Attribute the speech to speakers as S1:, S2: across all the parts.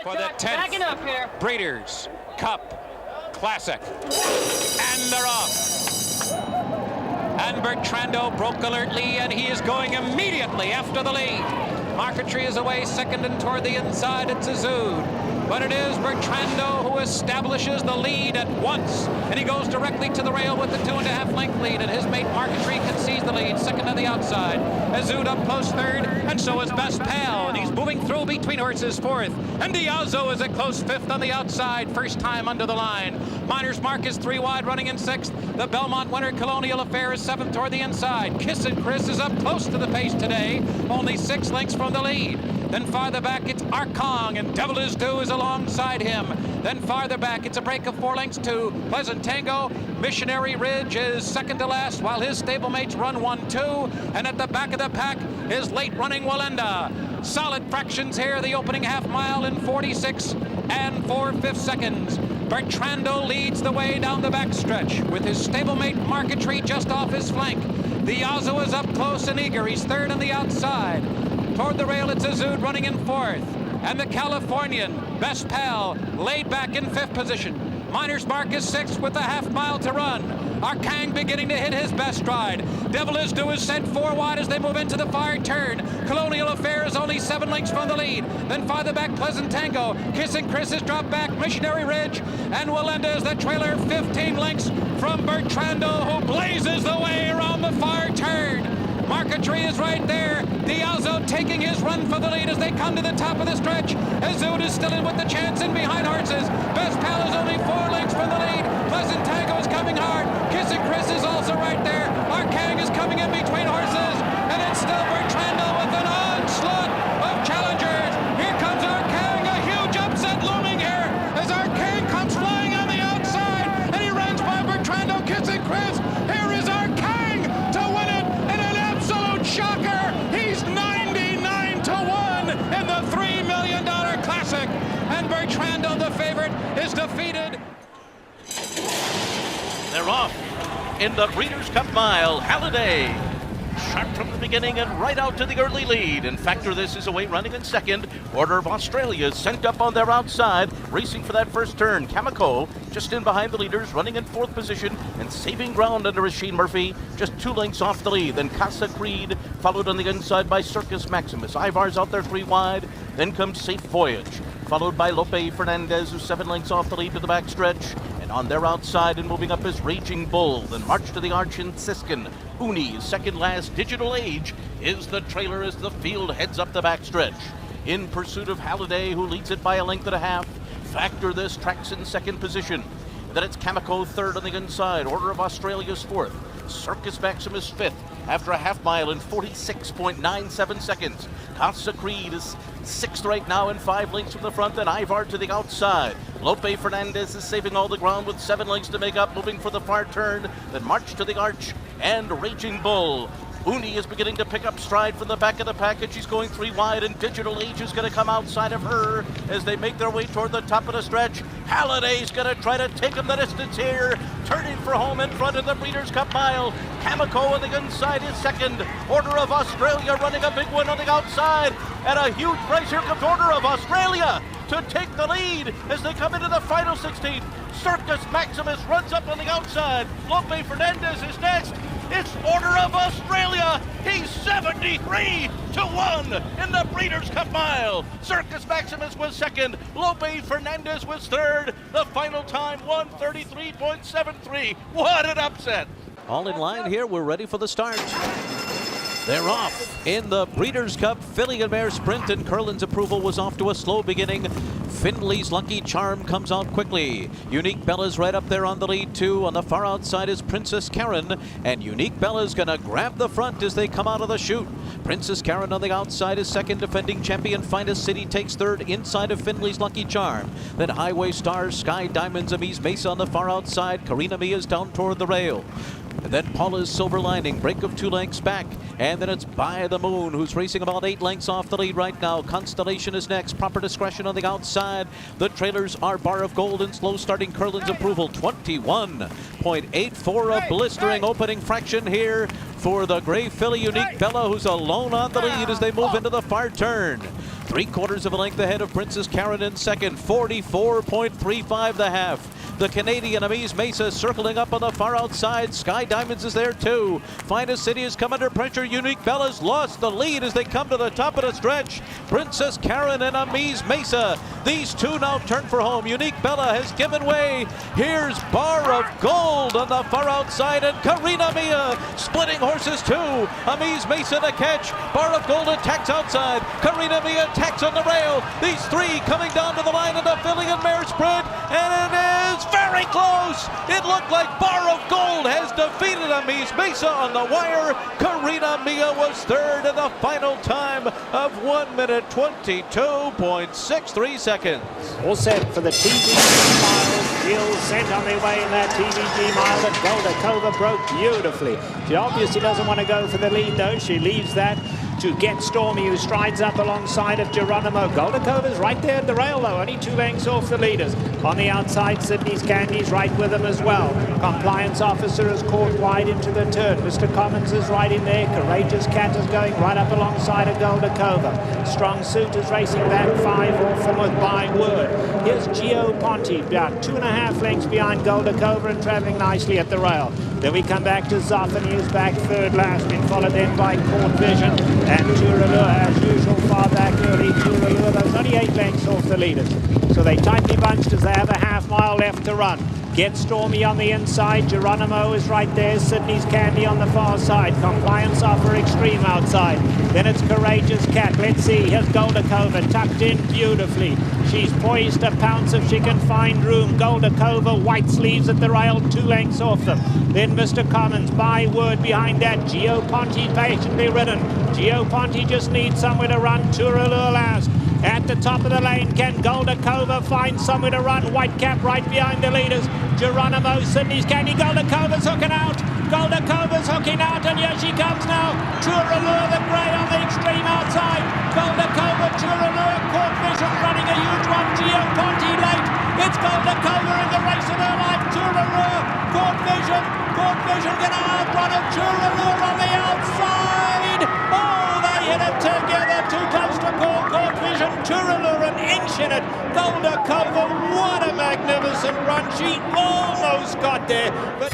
S1: for the 10th Breeders' Cup Classic. And they're off. And Bertrando broke alertly, and he is going immediately after the lead. Marquetry is away second, and toward the inside it's Azud. But it is Bertrando who establishes the lead at once. And he goes directly to the rail with the 2.5 length lead, and his mate Marquetry concedes the lead, second on the outside. Azud up close third, and so is Best Pal, and he's moving through between horses fourth. And Diazo is a close fifth on the outside, first time under the line. Miner's Mark is 3 wide, running in sixth. The Belmont winner Colonial Affair is seventh toward the inside. Kiss and Chris is up close to the pace today, only 6 lengths from the lead. Then farther back it's Arcangues, and Devil Is Due is alongside him. Then farther back it's a break of 4 lengths to Pleasant Tango. Missionary Ridge is second to last, while his stablemates run 1-2. And at the back of the pack is late running Walenda. Solid fractions here, the opening half mile in 46 and 4/5 seconds. Bertrando leads the way down the backstretch with his stablemate Marquetry just off his flank. The Diazo is up close and eager. He's third on the outside. Toward the rail, it's Azud running in fourth. And the Californian, Best Pal, laid back in 5th position. Miner's Mark is 6th with a half mile to run. Arcangues beginning to hit his best stride. Devil Is Due is sent 4 wide as they move into the far turn. Colonial Affair is only 7 lengths from the lead. Then farther back, Pleasant Tango. Kiss and Chris has dropped back. Missionary Ridge and Walenda is the trailer, 15 lengths from Bertrando, who blazes the way around the far turn. Marquetry is right there. Diazo taking his run for the lead as they come to the top of the stretch. Azud is still in with the chance in behind horses. Best Pal is only 4 lengths from the lead. Pleasant Tango is coming hard. Kiss and Chris is also right there. Arcangues is coming in between horses. And it's still Bertrando with an onslaught of challengers. Here comes Arcangues, a huge upset looming here as Arcangues comes flying on the outside. And he runs by Bertrando, Kiss and Chris. Here is Arcangues to win it. Shocker! He's 99-1 in the $3 million Classic, and Bertrando, the favorite, is defeated.
S2: They're off in the Breeders' Cup Mile. Halliday, sharp from the beginning and right out to the early lead. And Factor This is away running in second. Order of Australia is sent up on their outside, racing for that first turn. Kamiko just in behind the leaders, running in 4th position and saving ground under Sheen Murphy, just 2 lengths off the lead. Then Casa Creed, followed on the inside by Circus Maximus. Ivar's out there 3 wide. Then comes Safe Voyage, followed by Lope Fernandez, who's 7 lengths off the lead to the backstretch. And on their outside and moving up is Raging Bull. Then March to the Arch in Siskin. Uni, second last. Digital Age is the trailer as the field heads up the backstretch. In pursuit of Halliday, who leads it by 1.5 lengths. Factor This tracks in 2nd position. Then it's Kamiko 3rd on the inside. Order of Australia's 4th. Circus Maximus 5th after a half mile in 46.97 seconds. Casa Creed is 6th right now in 5 lengths from the front. Then Ivar to the outside. Lope Fernandez is saving all the ground with 7 lengths to make up, moving for the far turn. Then March to the Arch and Raging Bull. Uni is beginning to pick up stride from the back of the package. She's going 3 wide, and Digital Age is going to come outside of her as they make their way toward the top of the stretch. Halliday's going to try to take them the distance here, turning for home in front of the Breeders' Cup Mile. Kamiko on the inside is second. Order of Australia running a big one on the outside, and a huge race. Here comes Order of Australia to take the lead as they come into the final 16. Circus Maximus runs up on the outside. Lope Fernandez is next. It's Order of Australia. He's 73-1 in the Breeders' Cup Mile. Circus Maximus was second. Lope Fernandez was third. The final time, 1:33.73. What an upset.
S3: All in line here. We're ready for the start. They're off in the Breeders' Cup Filly and Mare Sprint, and Curlin's approval was off to a slow beginning. Findley's Lucky Charm comes out quickly. Unique Bella's right up there on the lead too. On the far outside is Princess Karen, and Unique Bella's gonna grab the front as they come out of the chute. Princess Karen on the outside is second. Defending champion Finest City takes third inside of Findley's Lucky Charm. Then Highway Stars, Sky Diamonds, Amise Mesa on the far outside. Karina Mia's down toward the rail. And then Paula's Silver Lining, break of 2 lengths back. And then it's By the Moon, who's racing about 8 lengths off the lead right now. Constellation is next. Proper Discretion on the outside. The trailers are Bar of Gold and slow starting Curlin's approval. 21.84, a blistering opening fraction here for the Gray Filly Unique Bella, who's alone on the lead as they move into the far turn. 3/4 of a length ahead of Princess Karen in second, 44.35 the half. The Canadian Amise Mesa circling up on the far outside. Sky Diamonds is there too. Finest City has come under pressure. Unique Bella's lost the lead as they come to the top of the stretch. Princess Karen and Amise Mesa. These two now turn for home. Unique Bella has given way. Here's Bar of Gold on the far outside, and Karina Mia splitting horses too. Amise Mesa to catch. Bar of Gold attacks outside. Karina Mia attacks on the rail. These three coming down to the line of the filly and mare sprint, and it is very close. It looked like Bar of Gold has defeated Amise Mesa on the wire. Karina Mia was third in the final time of 1 minute 22.63 seconds.
S4: All set for the TVG mile. Gills sent on their way in that TVG mile, but Goldakova broke beautifully. She obviously doesn't want to go for the lead though. She leaves that to Get Stormy, who strides up alongside of Geronimo. Goldakova's right there at the rail though, only 2 lengths off the leaders. On the outside, Sydney's Candy's right with them as well. Compliance Officer is caught wide into the turn. Mr. Commons is right in there. Courageous Cat is going right up alongside of Goldakova. Strong Suit is racing back 5 off them with By Word. Here's Gio Ponti, about 2.5 lengths behind Goldakova and traveling nicely at the rail. Then we come back to Zoffany, who's back third last, been followed then by Court Vision and Turalure, as usual, far back early. Turalure, those only 8 lengths off the leaders. So they tightly bunched as they have a half mile left to run. Get Stormy on the inside. Geronimo is right there. Sydney's Candy on the far side. Compliance Offer Extreme outside. Then it's Courageous Cat. Let's see. Here's Goldakova tucked in beautifully. She's poised to pounce if she can find room. Goldakova, white sleeves at the rail, 2 lengths off them. Then Mr. Commons, By Word behind that. Gio Ponti patiently ridden. Gio Ponti just needs somewhere to run. Turalure last. At the top of the lane, can Goldakova find somewhere to run? White Cap right behind the leaders. Geronimo, Sydney's Candy. Goldakova's hooking out. Goldakova's hooking out, and here she comes now. Turalure, the grey on the extreme outside. Goldakova, Turalure, Court Vision running a huge one. Gio Ponti late. It's Goldakova in the race of her life. Turalure, Court Vision gonna outrun it. Turalure on the outside. Oh, they hit it together. Too close to Court Vision. Turalure an inch in it. Goldakova, what a magnificent run. She almost got there, but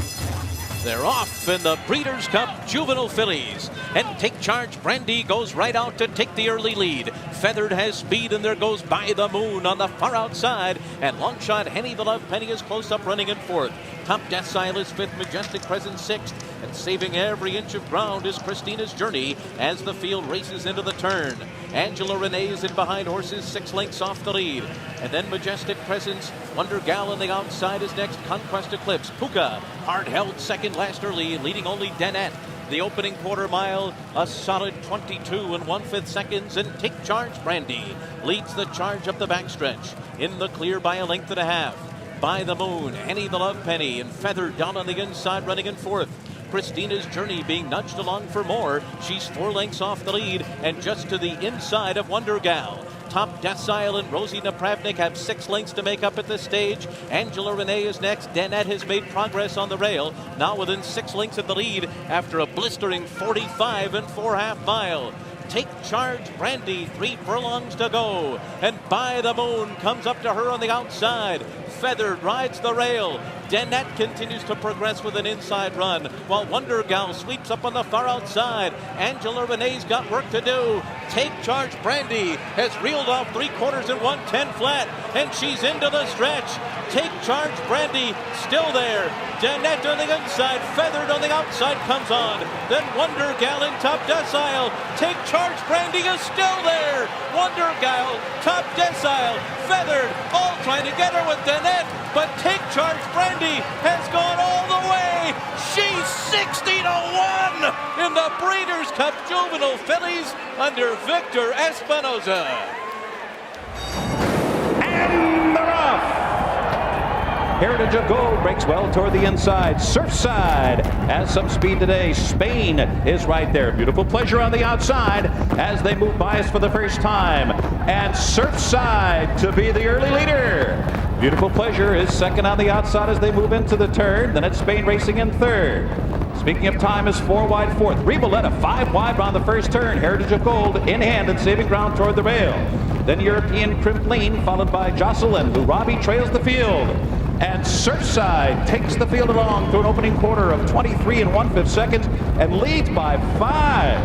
S3: they're off in the Breeders' Cup Juvenile Fillies. And Take Charge Brandi goes right out to take the early lead. Feathered has speed, and there goes By the Moon on the far outside. And Longshot Henny the Love Penny is close up running in fourth. Top Decile is fifth, Majestic Presence sixth. And saving every inch of ground is Christina's Journey as the field races into the turn. Angela Renee is in behind horses, 6 lengths off the lead. And then Majestic Presence, Wonder Gal on the outside is next. Conquest Eclipse, Puka, hard held second last early, leading only Danette. The opening quarter mile, a solid 22 1/5 seconds, and Take Charge Brandi leads the charge up the backstretch. In the clear by a length and a half. By the Moon, Henny the Love Penny, and Feathered down on the inside running in fourth. Christina's Journey being nudged along for more. She's 4 lengths off the lead and just to the inside of Wonder Gal. Top Decile and Rosie Napravnik have 6 lengths to make up at this stage. Angela Renee is next. Danette has made progress on the rail, now within 6 lengths of the lead after a blistering 45 4/2 mile. Take Charge Brandi, 3 furlongs to go. And By the Moon comes up to her on the outside. Feathered rides the rail. Danette continues to progress with an inside run, while Wonder Gal sweeps up on the far outside. Angela Renee's got work to do. Take Charge Brandi has reeled off 3/4 and 1/10 flat, and she's into the stretch. Take Charge Brandi still there. Danette on the inside, Feathered on the outside comes on. Then Wonder Gal in Top Decile. Take Charge Brandi is still there. Wonder Gal, Top Decile, Feathered, all trying to get her with Danette, but Take Charge Brandi has gone all the way. She's 60-1 in the Breeders' Cup Juvenile Fillies under Victor Espinoza.
S1: And they're off. Heritage of Gold breaks well toward the inside. Surfside has some speed today. Spain is right there. Beautiful Pleasure on the outside as they move by us for the first time. And Surfside to be the early leader. Beautiful Pleasure is second on the outside as they move into the turn. Then it's Spain racing in third.
S5: Speaking of time, is 4 wide fourth. Riboletta 5 wide on the first turn. Heritage of Gold in hand and saving ground toward the rail. Then European Crimpline, followed by Jocelyn. Lurabi trails the field. And Surfside takes the field along through an opening quarter of 23 and 1/5 seconds and leads by 5.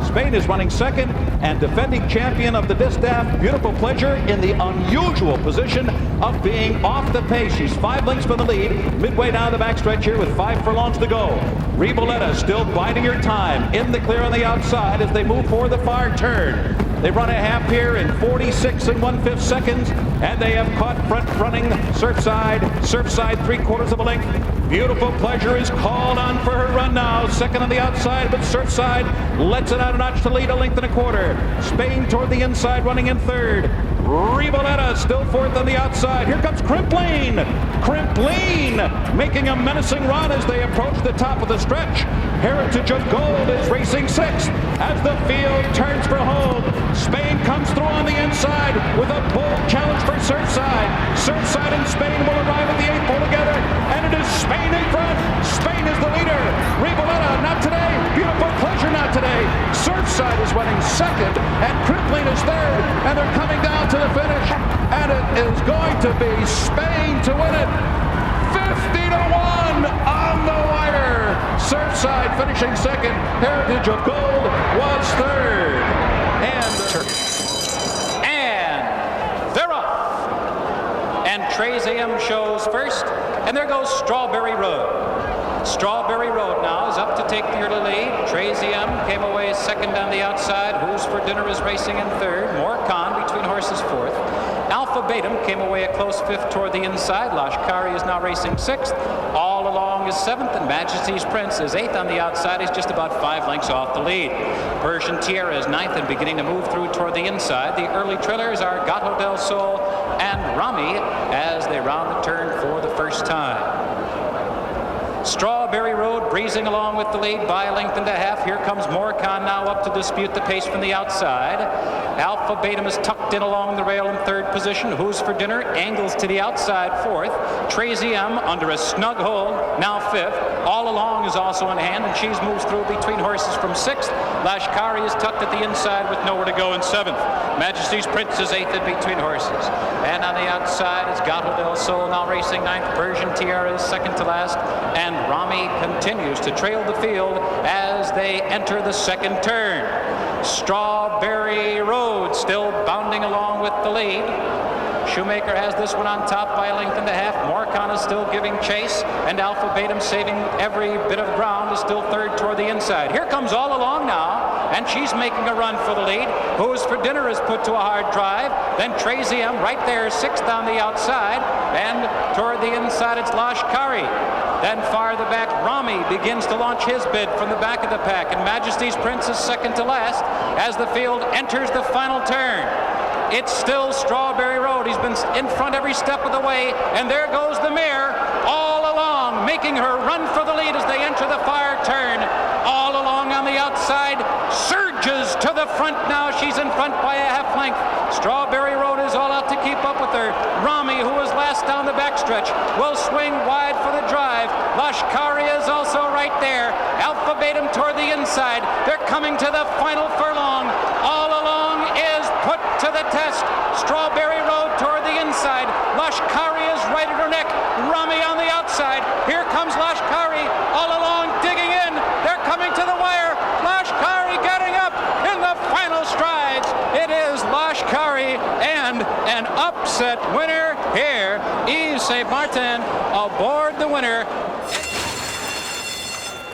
S5: Spain is running second, and defending champion of the distaff, Beautiful Pleasure, in the unusual position of being off the pace. She's 5 lengths from the lead, midway down the backstretch here with 5 furlongs to go. Riboletta still biding her time in the clear on the outside as they move for the far turn. They run a half here in 46 and 1/5 seconds, and they have caught front-running Surfside. Surfside 3/4 of a length. Beautiful Pleasure is called on for her run now. Second on the outside, but Surfside lets it out a notch to lead a length and a quarter. Spain toward the inside, running in third. Riboletta still fourth on the outside. Here comes Crimpline. Crimpline making a menacing run as they approach the top of the stretch. Heritage of Gold is racing sixth as the field turns for home. Spain comes through on the inside with a bold challenge for Surfside. Surfside and Spain will arrive at the 8th pole together, and it is Spain in front. Spain is the leader. Riboletta not today. Beautiful Pleasure not today. Surfside is running second, and Crimpline is third, and they're coming down to the finish, and it is going to be Spain to win it. 50-1 on the wire. Surfside finishing second. Heritage of Gold was third.
S1: And they're off. And Trazium shows first, and there goes Strawberry Road. Strawberry Road now is up to take the early lead. Trazium came away second on the outside. Who's for Dinner is racing in third. Morcon between horses fourth. Alphabetum came away a close fifth toward the inside. Lashkari is now racing sixth. All along is seventh, and Majesty's Prince is eighth on the outside. He's just about 5 lengths off the lead. Persian Tierra is ninth and beginning to move through toward the inside. The early trailers are Gato del Sol and Rami as they round the turn for the first time. Strawberry Road breezing along with the lead by a length and a half. Here comes Morcon now up to dispute the pace from the outside. Alphabetum is tucked in along the rail in third position. Who's for Dinner angles to the outside fourth. Trazium under a snug hold, now fifth. All Along is also in hand, and she's moves through between horses from sixth. Lashkari is tucked at the inside with nowhere to go in seventh. Majesty's Prince is eighth in between horses. And on the outside is Gato del Sol now racing ninth. Persian Tierra is second to last. And Rami continues to trail the field as they enter the second turn. Strawberry Road still bounding along with the lead. Shoemaker has this one on top by a length and a half. Morcon is still giving chase, and Alphabetum, saving every bit of ground, is still third toward the inside. Here comes All Along now, and she's making a run for the lead. Who's for Dinner is put to a hard drive. Then Trazium right there, sixth on the outside, and toward the inside it's Lashkari. Then farther back, Rami begins to launch his bid from the back of the pack, and Majesty's Prince is second to last as the field enters the final turn. It's still Strawberry Road. He's been in front every step of the way, and there goes the mare, All Along, making her run for the lead as they enter the far turn. All Along on the outside, surges to the front now. She's in front by a half length. Strawberry Road is all out to keep up with her. Rami, who was last down the backstretch, will swing wide for the drive. Lashkari is also right there. Alphabetum toward the inside. They're coming to the final furlong. All Along is put to the test. Strawberry Road toward the inside. Lashkari is right at her neck. Rami on the outside. Here comes Lashkari. All Along digging in. They're coming to the wire. Lashkari getting up in the final strides. It is Lashkari and an upset winner here. Yves St. Martin aboard the winner.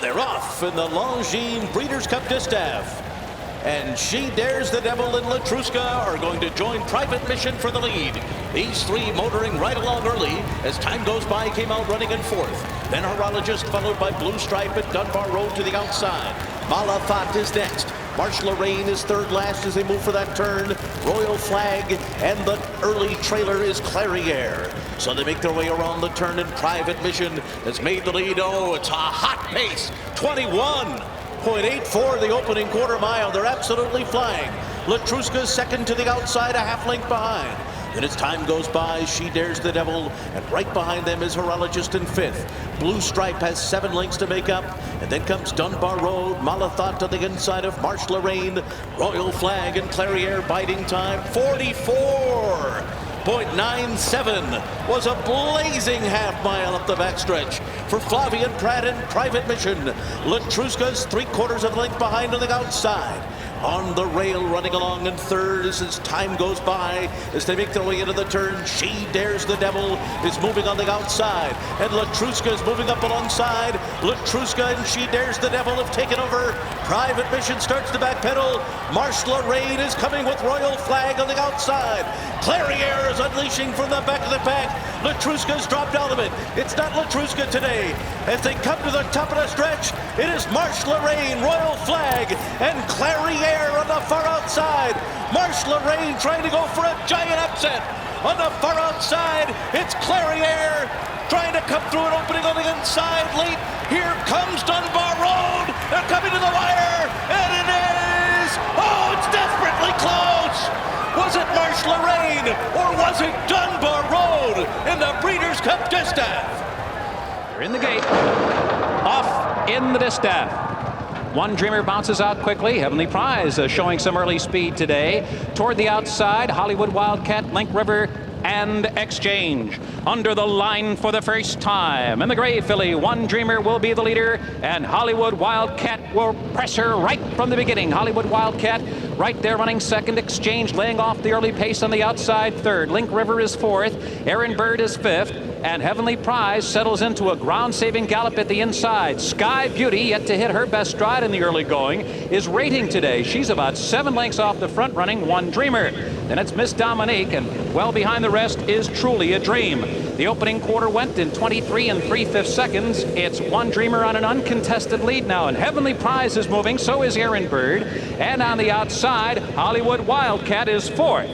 S3: They're off in the Longines Breeders' Cup Distaff. And She Dares the Devil and Latruska are going to join Private Mission for the lead. These three motoring right along early as time goes by, came out running in fourth. Then Horologist followed by Blue Stripe at Dunbar Road to the outside. Malafat is next. Marche Lorraine is third last as they move for that turn. Royal Flag and the early trailer is Clairiere. So they make their way around the turn, and Private Mission has made the lead. Oh, it's a hot pace. 21.84 the opening quarter mile. They're absolutely flying. Latruska second to the outside, a half length behind.
S2: Then as time goes by, She Dares the Devil, and right behind them is Horologist in 5th. Blue Stripe has 7 lengths to make up, and then comes Dunbar Road, Malathot to the inside of Marche Lorraine, Royal Flag and Clairiere biding time 44.97 was a blazing half mile up the backstretch for Flavian Pratt and Private Mission. Latruska's 3/4 of a length behind on the outside. On the rail, running along in 3rd as time goes by, as they make their way into the turn. She Dares the Devil is moving on the outside, and Latruska is moving up alongside. Latruska and She Dares the Devil have taken over. Private Mission starts to backpedal. Marche Lorraine is coming with Royal Flag on the outside. Clairiere is unleashing from the back of the pack. Latruska's dropped out of it. It's not Latruska today. As they come to the top of the stretch, it is Marche Lorraine, Royal Flag, and Clairiere on the far outside. Marche Lorraine trying to go for a giant upset. On the far outside, it's Clairiere trying to come through an opening on the inside late. Here comes Dunbar Road. They're coming to the wire, and it is, oh, it's desperately close. Was it Marche Lorraine, or was it Dunbar Road in the Breeders' Cup Distaff?
S1: They're in the gate. Off in the distaff. One Dreamer bounces out quickly. Heavenly Prize showing some early speed today. Toward the outside, Hollywood Wildcat, Link River, and Exchange. Under the line for the first time. In the gray filly, One Dreamer will be the leader, and Hollywood Wildcat will press her right from the beginning. Hollywood Wildcat right there running second. Exchange laying off the early pace on the outside third. Link River is 4th. Aaron Bird is 5th. And Heavenly Prize settles into a ground-saving gallop at the inside. Sky Beauty, yet to hit her best stride in the early going, is rating today. She's about 7 lengths off the front running One Dreamer. Then it's Miss Dominique, and well behind the rest is Truly a Dream. The opening quarter went in 23 3/5 seconds. It's One Dreamer on an uncontested lead now, and Heavenly Prize is moving, so is Aaron Bird. And on the outside, Hollywood Wildcat is 4th.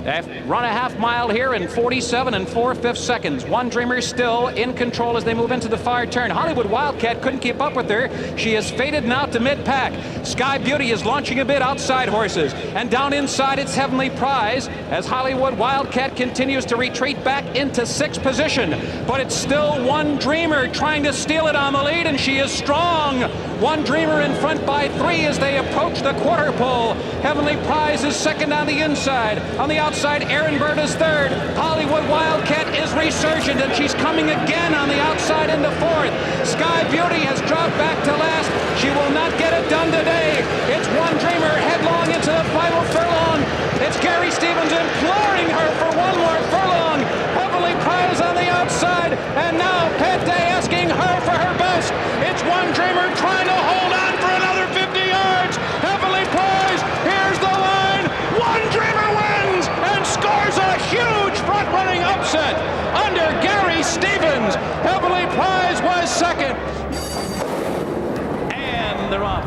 S1: They've run a half mile here in 47 4/5 seconds. One Dreamer still in control as they move into the far turn. Hollywood Wildcat couldn't keep up with her. She has faded now to mid-pack. Sky Beauty is launching a bit outside horses. And down inside, it's Heavenly Prize as Hollywood Wildcat continues to retreat back into 6th position. But it's still One Dreamer trying to steal it on the lead, and she is strong. One Dreamer in front by 3 as they approach the quarter pole. Heavenly Prize is second on the inside. On the outside, Aaron Bird is 3rd. Hollywood Wildcat is resurgent, and she's coming again on the outside into 4th. Sky Beauty has dropped back to last. She will not get it done today. It's One Dreamer headlong into the final furlong. It's Gary Stevens imploring her for one more furlong. Heavenly Prize on the outside, and now Pete asking her for her best. It's One Dreamer trying to hold on for another 50 yards. Heavenly Prize, here's the line. One Dreamer wins and scores a huge front-running upset under Gary Stevens. Heavenly Prize was second. And they're off.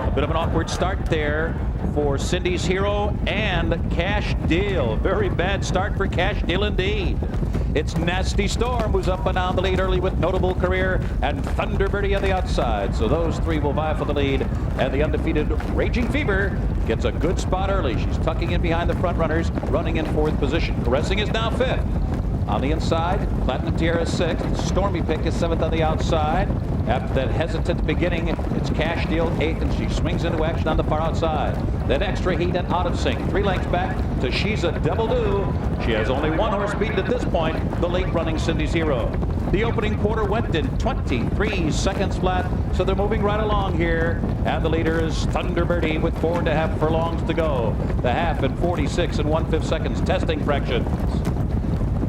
S1: A bit of an awkward start there for Cindy's Hero and Cash Deal. Very bad start for Cash Deal indeed. It's Nasty Storm who's up and down the lead early with Notable Career and Thunderbirdie on the outside. So those 3 will vie for the lead. And the undefeated Raging Fever gets a good spot early. She's tucking in behind the front runners, running in 4th position. Caressing is now 5th. On the inside, Platinum Tiara is 6th. Stormy Pick is 7th on the outside. After that hesitant beginning, it's Cash Deal 8th, and she swings into action on the far outside. Then Extra Heat and Out of Sync, 3 lengths back to She's a Devil Do. She has only 1 horse beaten at this point, the late-running Cindy's Hero. The opening quarter went in 23 seconds flat, so they're moving right along here. And the leader is Thunderbirdie with 4.5 furlongs to go. The half in 46 1/5 seconds, testing fractions.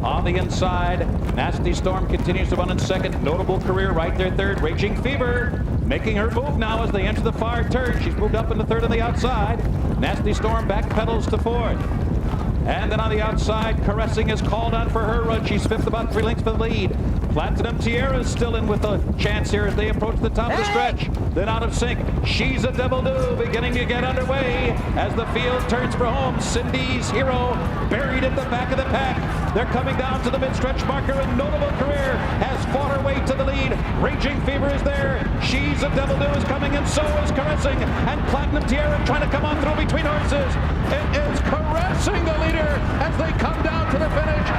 S1: On the inside, Nasty Storm continues to run in second. Notable Career right there 3rd. Raging Fever making her move now as they enter the far turn. She's moved up in the 3rd on the outside. Nasty Storm back pedals to 4th. And then on the outside, Caressing is called on for her run. She's 5th, about 3 lengths for the lead. Platinum Tiara is still in with a chance here as they approach the top of the stretch. Then Out of Sync, She's a Devil Do beginning to get underway as the field turns for home. Cindy's Hero buried at the back of the pack.
S5: They're coming down to the mid-stretch marker, and Notable Career has fought her way to the lead. Raging Fever is there. She's a Devil Do is coming, and so is Caressing. And Platinum Tiara trying to come on through between horses. It is Caressing the leader as they come down to the finish.